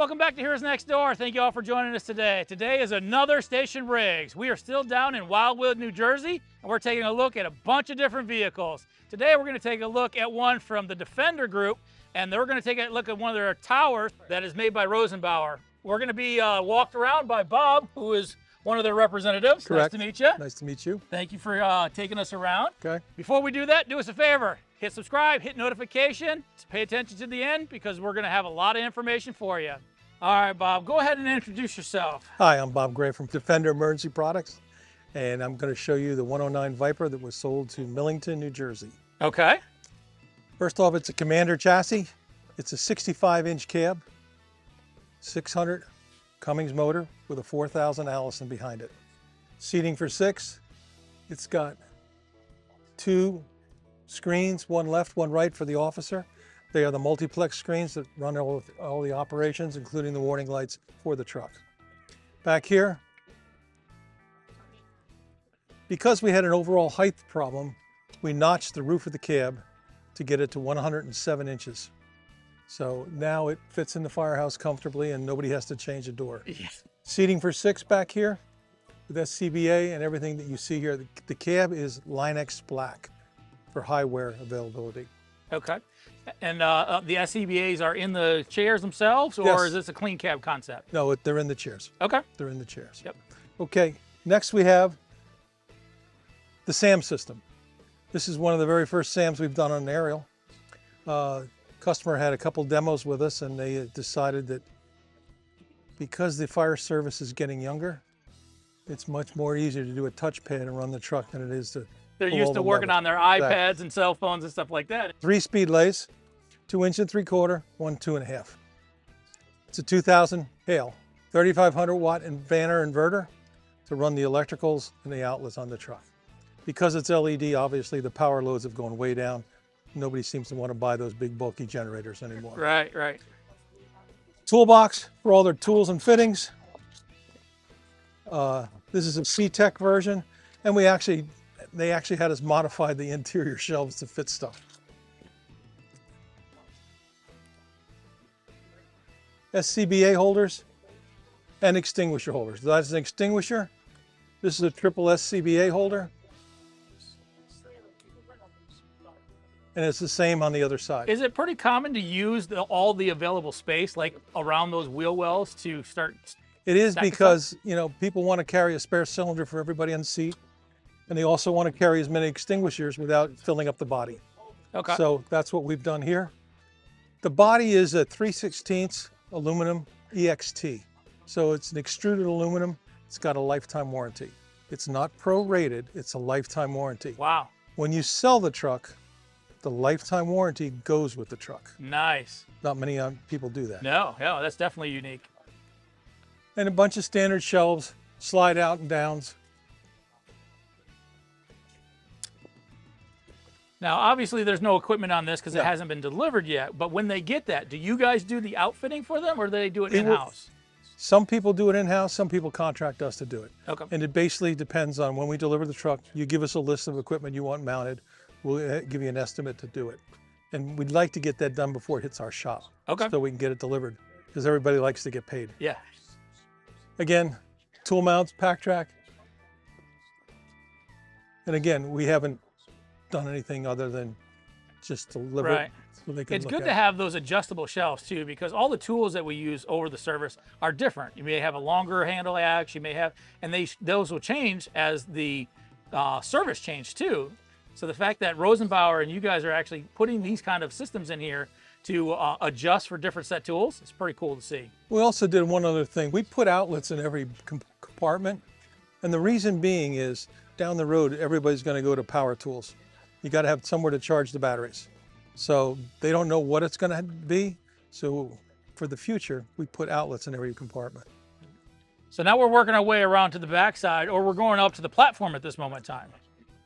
welcome back to Here's Next Door. Thank you all for joining us today. Today is another Station Rigs. We are still down in Wildwood, New Jersey, and we're taking a look at a bunch of different vehicles. Today we're going to take a look at one from the Defender Group, and we're going to take a look at one of their towers that is made by Rosenbauer. We're going to be walked around by Bob, who is one of their representatives. Correct. Nice to meet you. Nice to meet you. Thank you for taking us around. Okay. Before we do that, do us a favor. Hit subscribe, hit notification. Pay attention to the end because we're going to have a lot of information for you. All right, Bob, go ahead and introduce yourself. Hi, I'm Bob Gray from Defender Emergency Products, and I'm going to show you the 109 Viper that was sold to Millington, New Jersey. Okay. First off, it's a Commander chassis. It's a 65-inch cab, 600 Cummins motor with a 4,000 Allison behind it. Seating for 6. It's got 2 screens, one left, one right for the officer. They are the multiplex screens that run all the operations, including the warning lights for the truck. Back here, because we had an overall height problem, we notched the roof of the cab to get it to 107 inches. So now it fits in the firehouse comfortably and nobody has to change a door. Yeah. Seating for 6 back here with SCBA and everything that you see here. The cab is Line-X black for high wear availability. Okay. And the SCBAs are in the chairs themselves, or Yes. is this a clean cab concept? No, they're in the chairs. Okay. They're in the chairs. Yep. Okay, next we have the SAM system. This is one of the very first SAMs we've done on an aerial. Customer had a couple demos with us and they decided that because the fire service is getting younger, it's much more easier to do a touchpad and run the truck than it is to They're pull used all to the working levers. on their iPads Exactly. and cell phones and stuff like that. 3 speed lays, 2 1 3/4, one 2.5. It's a 2000 Hale, 3,500 watt Vanner inverter to run the electricals and the outlets on the truck. Because it's LED, obviously the power loads have gone way down. Nobody seems to want to buy those big bulky generators anymore. Right, right. Toolbox for all their tools and fittings. This is a C-Tech version, and they actually had us modify the interior shelves to fit stuff. SCBA holders and extinguisher holders. That's an extinguisher. This is a triple SCBA holder. And it's the same on the other side. Is it pretty common to use all the available space, like around those wheel wells, to start? It is stacking because, you know, people want to carry a spare cylinder for everybody on the seat, and they also want to carry as many extinguishers without filling up the body. Okay. So that's what we've done here. The body is a 3/16 aluminum EXT. So it's an extruded aluminum. It's got a lifetime warranty. It's not prorated, it's a lifetime warranty. Wow. When you sell the truck, the lifetime warranty goes with the truck. Nice. Not many people do that. No, that's definitely unique. And a bunch of standard shelves, slide out and downs. Now, obviously, there's no equipment on this because No. it hasn't been delivered yet. But when they get that, do you guys do the outfitting for them, or do they do it It will- in-house? Some people do it in-house, some people contract us to do it. Okay. And it basically depends on when we deliver the truck. You give us a list of equipment you want mounted. We'll give you an estimate to do it. And we'd like to get that done before it hits our shop. Okay. So we can get it delivered because everybody likes to get paid. Yeah. Again, tool mounts, pack track. And again, we haven't done anything other than just deliver Right. it so they can It's look good at to it. have those adjustable shelves too, because all the tools that we use over the service are different. You may have a longer handle axe, you may have, and those will change as the service change too. So the fact that Rosenbauer and you guys are actually putting these kind of systems in here to adjust for different set tools, it's pretty cool to see. We also did one other thing. We put outlets in every compartment. And the reason being is down the road, everybody's going to go to power tools. You got to have somewhere to charge the batteries. So they don't know what it's going to be. So for the future, we put outlets in every compartment. So now we're working our way around to the backside, or we're going up to the platform at this moment in time.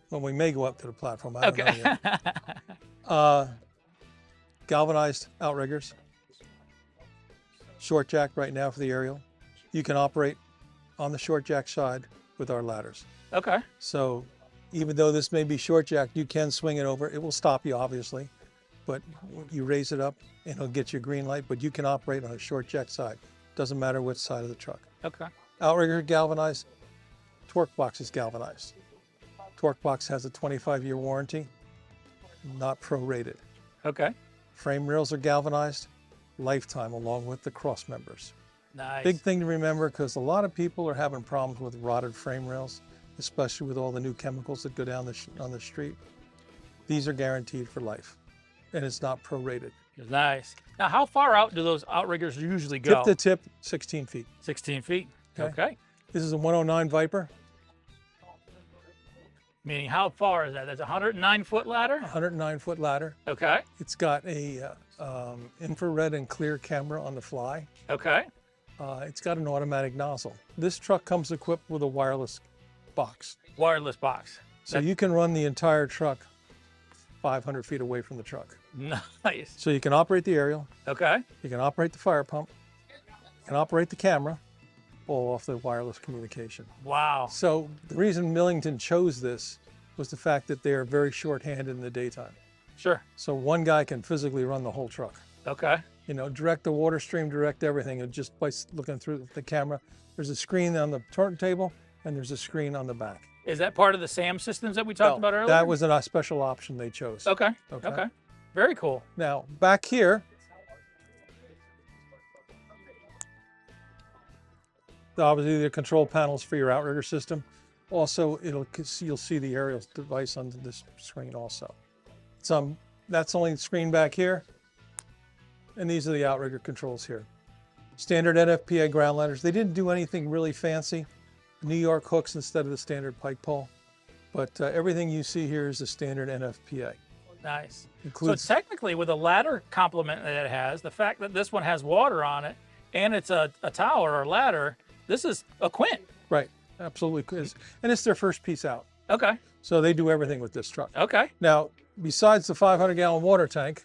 Well, we may go up to the platform. I don't know Okay. yet. Galvanized outriggers. Short jack right now for the aerial. You can operate on the short jack side with our ladders. Okay. So even though this may be short jack, you can swing it over. It will stop you, obviously, but you raise it up and it'll get you a green light, but you can operate on a short jack side. Doesn't matter which side of the truck. Okay. Outrigger galvanized, torque box is galvanized. Torque box has a 25-year warranty, not prorated. Okay. Frame rails are galvanized, lifetime along with the cross members. Nice. Big thing to remember, because a lot of people are having problems with rotted frame rails, especially with all the new chemicals that go down on the street. These are guaranteed for life, and it's not prorated. Nice. Now, how far out do those outriggers usually go? Tip to tip, 16 feet. 16 feet. Okay. This is a 109 Viper. Meaning, how far is that? That's a 109-foot ladder? 109-foot ladder. Okay. It's got a infrared and clear camera on the fly. Okay. It's got an automatic nozzle. This truck comes equipped with a wireless box. Wireless box. So you can run the entire truck 500 feet away from the truck. Nice. So you can operate the aerial, Okay. you can operate the fire pump, you can operate the camera, all off the wireless communication. Wow. So the reason Millington chose this was the fact that they are very short-handed in the daytime. Sure. So one guy can physically run the whole truck. Okay. You know, direct the water stream, direct everything, and just by looking through the camera. There's a screen on the turntable, and there's a screen on the back. Is that part of the SAM systems that we talked about earlier? That was a special option they chose. Okay. Okay. Very cool. Now, back here, obviously the control panels for your outrigger system. Also, you'll see the aerial device on this screen also. That's only the screen back here, and these are the outrigger controls here. Standard NFPA ground ladders. They didn't do anything really fancy. New York hooks instead of the standard pike pole, but everything you see here is the standard NFPA. Nice. Includes, so technically, with the ladder complement that it has, the fact that this one has water on it, and it's a tower or ladder, this is a QUINT. Right, absolutely. And it's their first piece out. Okay. So they do everything with this truck. Okay. Now, besides the 500-gallon water tank,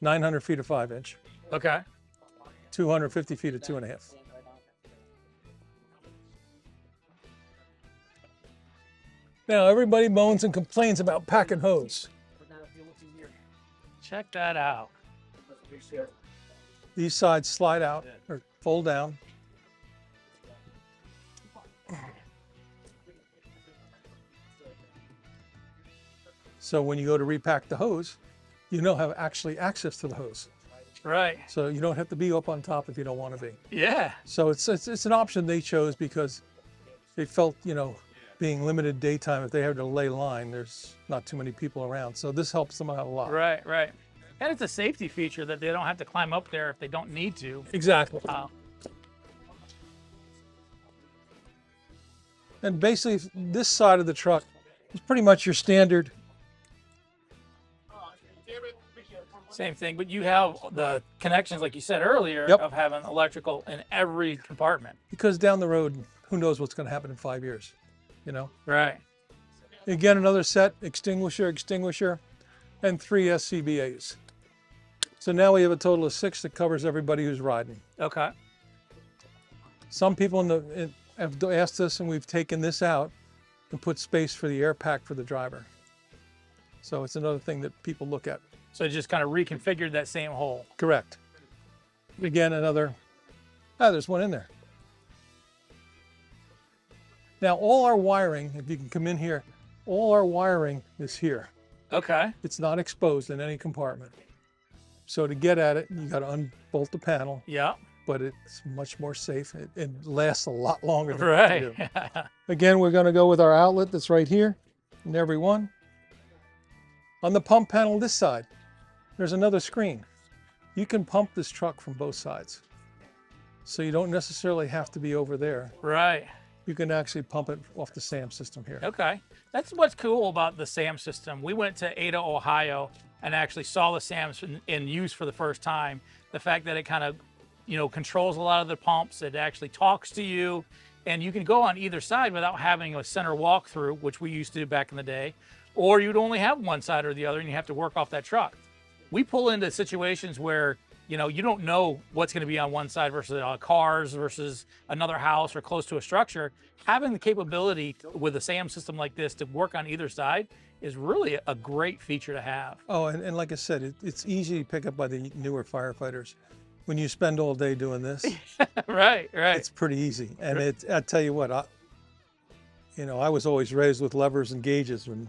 900 feet of 5-inch, Okay. 250 feet of 2.5. Now, everybody moans and complains about pack and hose. Check that out. These sides slide out or fold down. So when you go to repack the hose, you don't have actually access to the hose. Right. So you don't have to be up on top if you don't want to be. Yeah. So it's an option they chose because they felt, you know, being limited daytime, if they have to lay line, there's not too many people around. So this helps them out a lot. Right, right. And it's a safety feature that they don't have to climb up there if they don't need to. Exactly. And basically, this side of the truck is pretty much your standard. Same thing, but you have the connections, like you said earlier, Yep. of having electrical in every compartment. Because down the road, who knows what's going to happen in 5 years, you know? Right. Again, another set, extinguisher, and 3 SCBAs. So now we have a total of 6 that covers everybody who's riding. Okay. Some people have asked us, and we've taken this out and put space for the air pack for the driver. So it's another thing that people look at. So it just kind of reconfigured that same hole. Correct. Again, there's one in there. Now, all our wiring, if you can come in here, all our wiring is here. Okay. It's not exposed in any compartment. So to get at it, you got to unbolt the panel, Yeah. but it's much more safe. It lasts a lot longer than Right. you do. Again, we're going to go with our outlet that's right here in every one. On the pump panel this side, there's another screen. You can pump this truck from both sides. So you don't necessarily have to be over there. Right. You can actually pump it off the SAM system here. Okay. That's what's cool about the SAM system. We went to Ada, Ohio, and actually saw the SAMs in use for the first time. The fact that it kind of, you know, controls a lot of the pumps. It actually talks to you, and you can go on either side without having a center walkthrough, which we used to do back in the day, or you'd only have one side or the other, and you have to work off that truck. We pull into situations where, you know, you don't know what's going to be on one side versus cars versus another house or close to a structure. Having the capability with a SAM system like this to work on either side is really a great feature to have. Oh, and like I said, it's easy to pick up by the newer firefighters. When you spend all day doing this, Right. it's pretty easy. And I tell you what, I was always raised with levers and gauges. When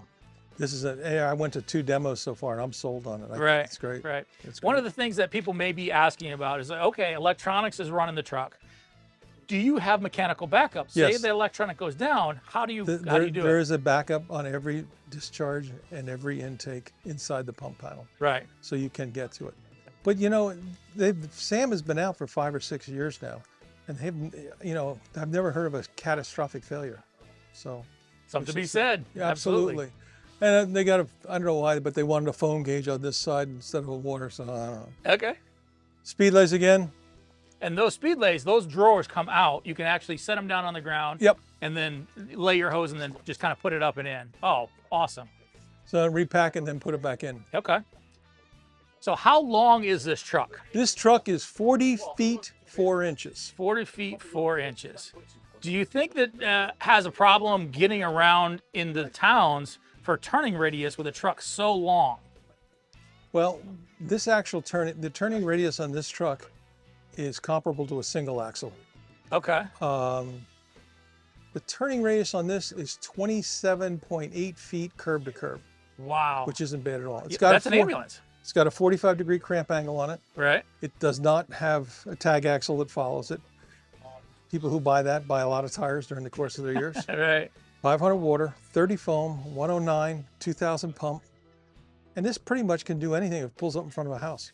I went to 2 demos so far, and I'm sold on it. Right. It's great. Right. It's One great. of the things that people may be asking about is, okay, electronics is running the truck. Do you have mechanical backup? Say Yes. the electronic goes down, how do you do There it? is a backup on every discharge and every intake inside the pump panel, Right. so you can get to it. But SAM has been out for 5 or 6 years now, and I've never heard of a catastrophic failure. So Something to be said. yeah, absolutely. And they got I don't know why, but they wanted a foam gauge on this side instead of a water, so I don't know. Okay. Speed lays again. And those speed lays, those drawers come out. You can actually set them down on the ground. Yep. And then lay your hose and then just kind of put it up and in. Oh, awesome. So repack and then put it back in. Okay. So how long is this truck? This truck is 40 feet 4 inches. 40 feet 4 inches. Do you think that has a problem getting around in the towns for turning radius with a truck so long? Well, this actual the turning radius on this truck is comparable to a single axle. Okay. The turning radius on this is 27.8 feet curb to curb, Wow. which isn't bad at all. That's an ambulance. It's got a 45-degree cramp angle on it. Right. It does not have a tag axle that follows it. People who buy that buy a lot of tires during the course of their years. Right. 500 water, 30 foam, 109, 2000 pump. And this pretty much can do anything if it pulls up in front of a house.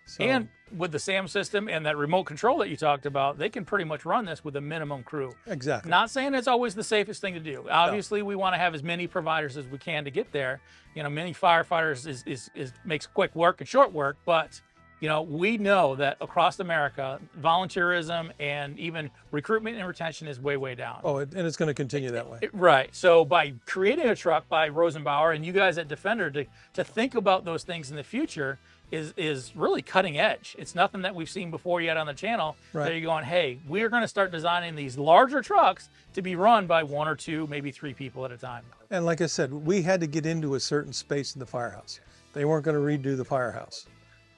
So, And with the SAM system and that remote control that you talked about, they can pretty much run this with a minimum crew. exactly. Not saying it's always the safest thing to do. Obviously, we want to have as many providers as we can to get there. Many firefighters makes quick work and short work, but we know that across America, volunteerism and even recruitment and retention is way, way down. Oh, and it's going to continue that way. Right. So by creating a truck by Rosenbauer and you guys at Defender to think about those things in the future is really cutting edge. It's nothing that we've seen before yet on the channel. Right. That you're going, hey, we're going to start designing these larger trucks to be run by 1 or 2, maybe 3 people at a time. And like I said, we had to get into a certain space in the firehouse. They weren't going to redo the firehouse.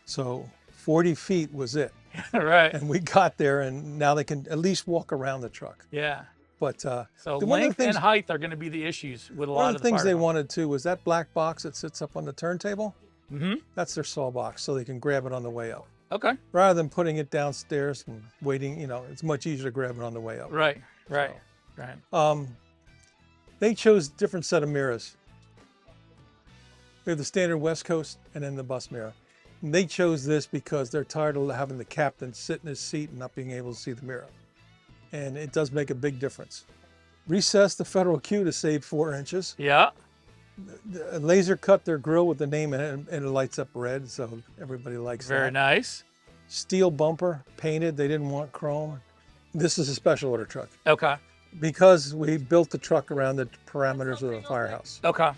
So 40 feet was it. Right. And we got there, and now they can at least walk around the truck. Yeah. But So one of the length things- and height are going to be the issues with a one lot of of the things fire they departments. wanted too was that black box that sits up on the turntable. Mm-hmm. That's their saw box, so they can grab it on the way up. Okay. Rather than putting it downstairs and waiting, it's much easier to grab it on the way up. Right. Right. Right. They chose a different set of mirrors. We have the standard West Coast and then the bus mirror. And they chose this because they're tired of having the captain sit in his seat and not being able to see the mirror. And it does make a big difference. Recessed the Federal Q to save 4 inches. Yeah. Laser cut their grill with the name in it, and it lights up red, so everybody likes that. Very nice. Steel bumper, painted. They didn't want chrome. This is a special order truck Okay. because we built the truck around the parameters of the firehouse. Okay.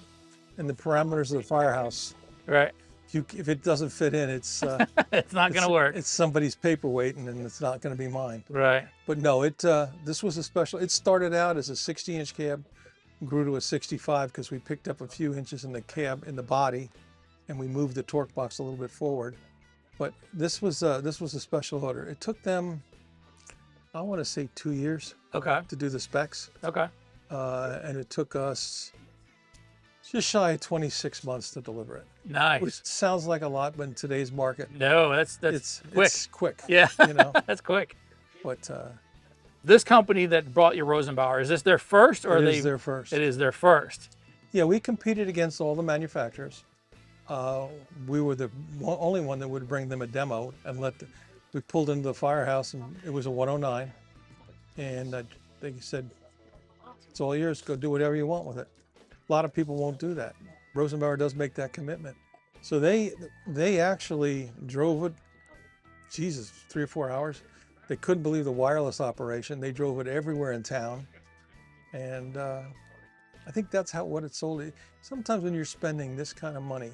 And the parameters of the firehouse, Right. if it doesn't fit in, it's It's not going to work. It's somebody's paperweight, and it's not going to be mine. Right. But no, this was a special. It started out as a 60-inch cab, grew to a 65 because we picked up a few inches in the cab in the body, and we moved the torque box a little bit forward. But this was a special order. It took them, I want to say, 2 years Okay. to do the specs, Okay. and it took us just shy of 26 months to deliver it. Nice. Which sounds like a lot, but in today's market, No, that's it's quick. It's quick. Yeah. That's quick. But This company that brought you Rosenbauer, is this their first or it they? is their first. It is their first. Yeah, we competed against all the manufacturers. We were the only one that would bring them a demo and we pulled into the firehouse, and it was a 109. And they said, it's all yours, go do whatever you want with it. A lot of people won't do that. Rosenbauer does make that commitment. So they actually drove it, 3 or 4 hours. They couldn't believe the wireless operation. They drove it everywhere in town. And I think that's what it sold. Sometimes when you're spending this kind of money,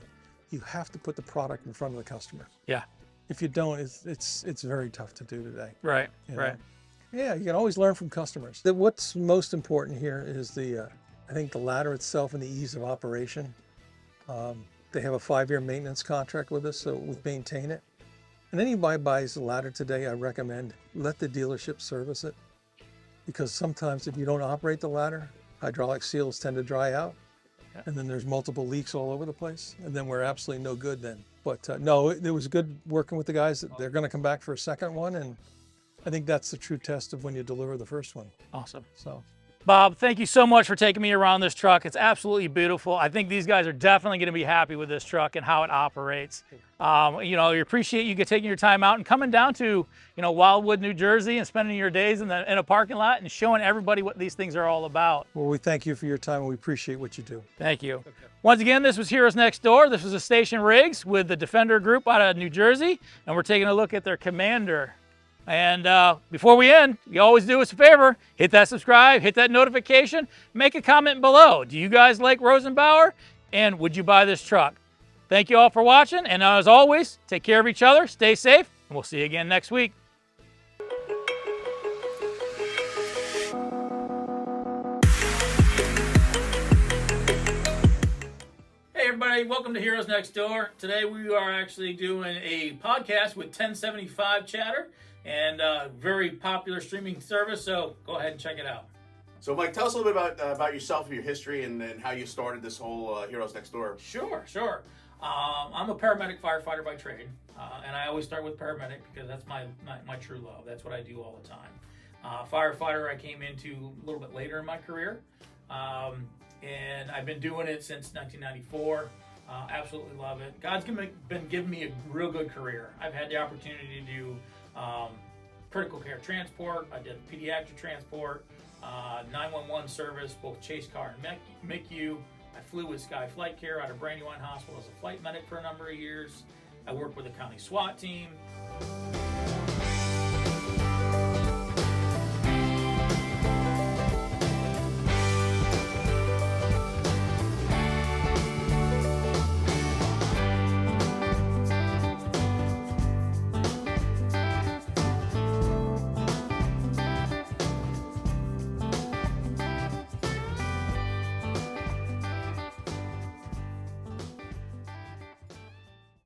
you have to put the product in front of the customer. Yeah. If you don't, it's very tough to do today. Right. you know? Right. Yeah, you can always learn from customers. What's most important here is the I think the ladder itself and the ease of operation. They have a 5-year maintenance contract with us, so we maintain it. And anybody buys a ladder today, I recommend let the dealership service it, because sometimes if you don't operate the ladder, hydraulic seals tend to dry out, and then there's multiple leaks all over the place, and then we're absolutely no good then. But no, it was good working with the guys. They're going to come back for a second one, and I think that's the true test of when you deliver the first one. Awesome. So, Bob, thank you so much for taking me around this truck. It's absolutely beautiful. I think these guys are definitely going to be happy with this truck and how it operates. You know, we appreciate you taking your time out and coming down to, you know, Wildwood, New Jersey, and spending your days in a parking lot and showing everybody what these things are all about. well, we thank you for your time, and we appreciate what you do. Thank you. Okay. Once again, this was Heroes Next Door. This was a Station Rigs with the Defender Group out of New Jersey, and we're taking a look at their Commander. And before we end, you always do us a favor, hit that subscribe, hit that notification, make a comment below. Do you guys like Rosenbauer? And would you buy this truck? Thank you all for watching, and as always, take care of each other, stay safe, and we'll see you again next week. Hey everybody, welcome to Heroes Next Door. Today we are actually doing a podcast with 1075 Chatter, and a very popular streaming service, so go ahead and check it out. So Mike, tell us a little bit about yourself, your history, and how you started this whole Heroes Next Door. Sure. I'm a paramedic firefighter by trade, and I always start with paramedic because that's my true love. That's what I do all the time. Firefighter I came into a little bit later in my career, and I've been doing it since 1994. Absolutely love it. God's been giving me a real good career. I've had the opportunity to do critical care transport. I did pediatric transport, 911 service, both chase car and MICU. I flew with Sky Flight Care out of Brandywine Hospital as a flight medic for a number of years. I worked with the county SWAT team.